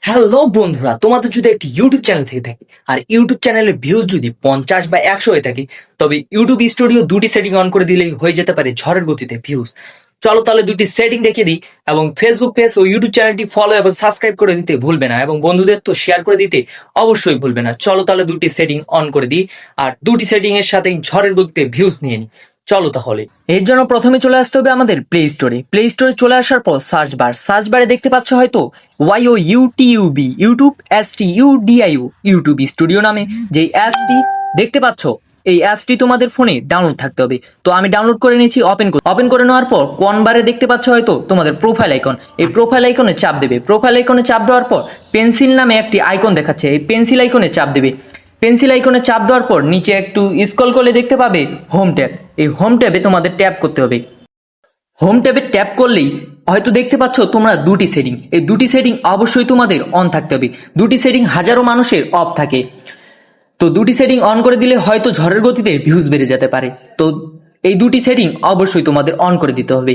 Hello বন্ধুরা, তোমাদের যদি একটি ইউটিউব চ্যানেল থেকে থাকে আর ইউটিউব চ্যানেলের ভিউজ যদি 50 বা 100 হয়ে থাকে, তবে ইউটিউব স্টুডিও দুটি সেটিং অন করে দিলেই হয়ে যেতে পারে ঝড়ের গতিতে ভিউজ। চলো তাহলে দুটি সেটিং দেখিয়ে দিই, এবং ফেসবুক পেজ ও ইউটিউব চ্যানেলটি ফলো এবং সাবস্ক্রাইব করে দিতে ভুলবে না, এবং বন্ধুদের তো শেয়ার করে দিতে অবশ্যই ভুলবে না। চলো তাহলে দুটি সেটিং অন করে দিই, আর দুটি সেটিং এর সাথে ঝড়ের গতিতে ভিউজ নিয়ে নিই। চলো তাহলে এর জন্য প্রথমে চলে আসতে হবে আমাদের প্লে স্টোরে চলে আসার পর সার্চ বারে দেখতে পাচ্ছ হয়তো YOUTUB YouTube STUDIO YouTube studio নামে যে অ্যাপসটি দেখতে পাচ্ছ। এই অ্যাপসটি তোমাদের ফোনে ডাউনলোড থাকতে হবে। তো আমি ডাউনলোড করে নিয়েছি। ওপেন করে নেওয়ার পর কোন বারে দেখতে পাচ্ছ হয়তো তোমাদের প্রোফাইল আইকন, এই প্রোফাইল আইকনে চাপ দেবে। প্রোফাইল আইকনে চাপ দেওয়ার পর পেন্সিল নামে একটি আইকন দেখাচ্ছে, এই পেন্সিল আইকনে চাপ দেবে। পেন্সিল আইকনে চাপ দেওয়ার পর নিচে একটু স্ক্রল করলে দেখতে পাবে হোম ট্যাব। এই হোম ট্যাবে তোমাদের ট্যাপ করতে হবে। হোম ট্যাবে ট্যাপ করলেই হয়তো দেখতে পাচ্ছ তোমরা দুটি সেটিং, এই দুটি সেটিং অবশ্যই তোমাদের অন থাকতে হবে। দুটি সেটিং হাজারো মানুষের অফ থাকে, তো দুটি সেটিং অন করে দিলে হয়তো ঝড়ের গতিতে ভিউজ বেড়ে যেতে পারে। তো এই দুটি সেটিং অবশ্যই তোমাদের অন করে দিতে হবে।